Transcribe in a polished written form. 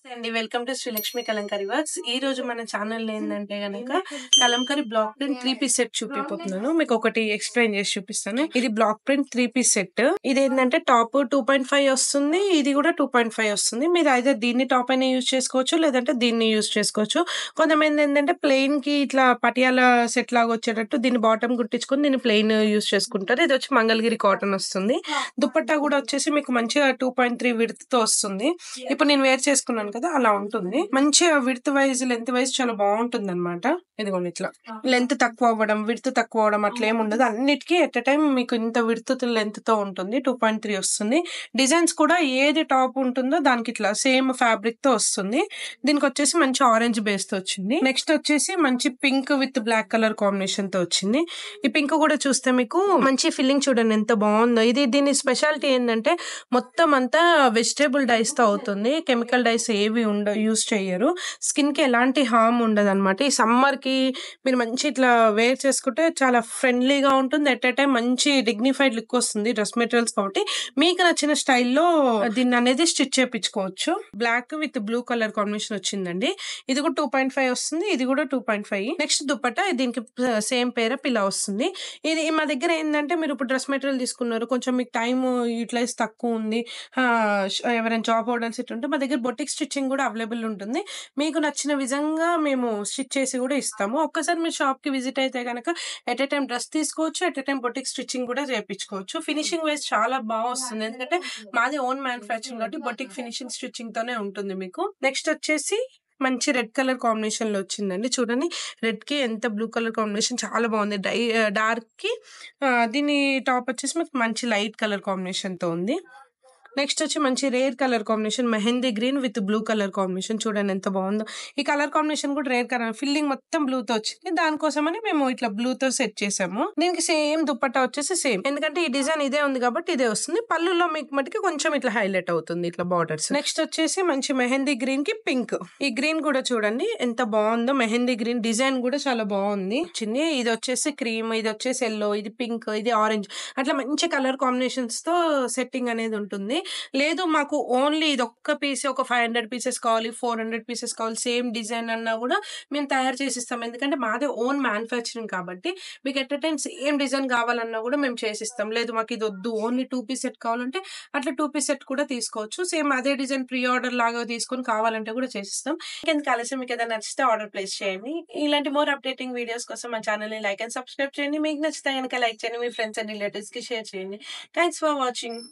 అండి. Welcome to Srilakshmi Kalamkari works. ఈ రోజు మన ఛానల్‌లో ఏందంటే గనక Kalamkari block print 3 piece set చూపిపోతున్నాను. మీకు ఒకటి ఎక్స్‌ప్లెయిన్ చేసి చూపిస్తాను. ఇది బ్లాక్ ప్రింట్ 3 పీస్ సెట్. ఇదేంటంటే టాప్ 2.5 వస్తుంది. ఇది కూడా 2.5 వస్తుంది. మీరు ఐదర్ దీన్ని టాప్ అయినా యూజ్ చేసుకోవచ్చు. లేదంటే దీన్ని యూజ్ చేసుకోవచ్చు. కొంతమంది ఏంటంటే ప్లెయిన్‌కి ఇట్లా పటియాలా సెట్ లాగా వచ్చేటట్టు దీన్ని బాటమ్ కుట్టించుకొని దీన్ని ప్లెయిన్ యూజ్ చేసుకుంటారు. ఇది వచ్చి మంగళగిరి కాటన్ వస్తుంది. దుపట్టా కూడా వచ్చేసి మీకు మంచిగా 2.3 విడ్త్‌తో వస్తుంది. ఇప్పుడు నేను వేర్ చేసుకున్నాను కదా అలా ఉంటుంది. మంచిగా విడ్త్ వైజ్ లెంత్ వైజ్ చాలా బాగుంటుందన్నమాట. ఇదిగోండి ఇట్లా లెంత్ తక్కువ అవ్వడం విడ్త్ తక్కువ అవ్వడం అట్లా ఏమి ఉండదు. అన్నిటికీ ఎట్ ఎ టైం మీకు ఇంత విడ్త్ లెంత్ తో ఉంటుంది. 2.3 వస్తుంది. డిజైన్స్ కూడా ఏది టాప్ ఉంటుందో దానికి ఇట్లా సేమ్ ఫ్యాబ్రిక్ తో వస్తుంది. దీనికి వచ్చేసి మంచి ఆరెంజ్ బేస్ తో వచ్చింది. నెక్స్ట్ వచ్చేసి మంచి pink with black colour combination తో వచ్చింది. ఈ పింక్ కూడా చూస్తే మీకు మంచి ఫిల్లింగ్ చూడండి ఎంత బాగుందో. దీని స్పెషాలిటీ ఏంటంటే మొత్తం అంతా వెజిటేబుల్ డైస్ తో అవుతుంది. కెమికల్ డైస్ ఏవి యూస్ చేయరు. స్కిన్ కి ఎలాంటి హార్మ్ ఉండదు అనమాట. ఈ సమ్మర్ కి మీరు మంచి ఇట్లా వేర్ చేసుకుంటే చాలా ఫ్రెండ్లీగా ఉంటుంది. ఎట్ ఏ టైం మంచి డిగ్నిఫైడ్ లుక్ వస్తుంది. డ్రెస్ మెటీరియల్స్ కాబట్టి మీకు నచ్చిన స్టైల్లో దీన్ని అనేది స్టిచ్ చేయించుకోవచ్చు. Black with blue colour combination వచ్చిందండి. ఇది కూడా 2.5 వస్తుంది. ఇది కూడా 2.5. నెక్స్ట్ దుపట్టా దీనికి సేమ్ పేర పిల్ల వస్తుంది. ఇది మా దగ్గర ఏంటంటే మీరు ఇప్పుడు డ్రెస్ మెటీరియల్ తీసుకున్నారు, కొంచెం మీకు టైం యూటిలైజ్ తక్కువ ఉంది, ఎవరైనా జాబ్ ఆర్డర్స్ ఇట్టుంటే మా దగ్గర బొటిక్ స్టిచ్చింగ్ కూడా అవైలబుల్ ఉంటుంది. మీకు నచ్చిన విధంగా మేము స్టిచ్ చేసి కూడా ఇస్తాము. ఒక్కసారి మీరు షాప్ కి విజిట్ అయితే కనుక ఎట్ ఏ టైం డ్రెస్ తీసుకోవచ్చు, at a time boutique stitching కూడా చేయించుకోవచ్చు. ఫినిషింగ్ వైజ్ చాలా బాగా వస్తుంది. ఎందుకంటే మాది ఓన్ మ్యానుఫ్యాక్చరింగ్ కాబట్టి బొటిక్ ఫినిషింగ్ స్టిచ్చింగ్ తోనే ఉంటుంది మీకు. నెక్స్ట్ వచ్చేసి మంచి రెడ్ కలర్ కాంబినేషన్ లో వచ్చిందండి. చూడండి రెడ్ కి ఎంత బ్లూ కలర్ కాంబినేషన్ చాలా బాగుంది. డార్క్ కి దీని టాప్ వచ్చేసి మీకు మంచి లైట్ కలర్ కాంబినేషన్ తో ఉంది. నెక్స్ట్ వచ్చి మంచి rare colour combination mehndi green with blue colour combination చూడండి ఎంత బాగుందో. ఈ కలర్ కాంబినేషన్ కూడా రేర్ కలర్ ఫిల్లింగ్ మొత్తం బ్లూ తో వచ్చింది. దానికోసమని మేము ఇట్లా బ్లూ తో సెట్ చేసాము. దీనికి సేమ్ దుపట్టా వచ్చేసి సేమ్, ఎందుకంటే ఈ డిజైన్ ఇదే ఉంది కాబట్టి ఇదే వస్తుంది. పళ్ళులో మీకు మటుకి కొంచెం ఇట్లా హైలైట్ అవుతుంది ఇట్లా బార్డర్స్. నెక్స్ట్ వచ్చేసి మంచి మెహందీ గ్రీన్ కి పింక్. ఈ గ్రీన్ కూడా చూడండి ఎంత బాగుందో. మెహందీ గ్రీన్ డిజైన్ కూడా చాలా బాగుంది. చిన్ని ఇది వచ్చేసి క్రీమ్, ఇది వచ్చేసి ఎల్లో, ఇది పింక్, ఇది ఆరెంజ్, అట్లా మంచి కలర్ కాంబినేషన్స్ తో సెట్టింగ్ అనేది ఉంటుంది. లేదు మాకు ఓన్లీ ఇది ఒక్క పీస్ ఒక 500 పీసెస్ కావాలి, 400 పీసెస్ కావాలి, సేమ్ డిజైన్ అన్నా కూడా మేము తయారు చేసి ఇస్తాం. ఎందుకంటే మాదే ఓన్ మ్యానుఫ్యాక్చరింగ్ కాబట్టి మీకు ఎట్ టైం సేమ్ డిజైన్ కావాలన్నా కూడా మేము చేసిస్తాం. లేదు మాకు ఇది వద్దు ఓన్లీ 2 పీస్ సెట్ కావాలంటే అట్లా 2 పీస్ సెట్ కూడా తీసుకోవచ్చు. సేమ్ అదే డిజైన్ ప్రీ ఆర్డర్ లాగా తీసుకొని కావాలంటే కూడా చేసిస్తాం. ఇంకెందుకు ఆలస్యం, మీకు ఏదైనా నచ్చితే ఆర్డర్ ప్లేస్ చేయండి. ఇలాంటి మోర్ అప్డేటింగ్ వీడియోస్ కోసం మా ఛానల్ ని లైక్ అండ్ సబ్స్క్రైబ్ చేయండి. మీకు నచ్చితే కనుక లైక్ చేయండి, మీ ఫ్రెండ్స్ అండ్ రిలేటివ్స్ కి షేర్ చేయండి. Thanks for watching.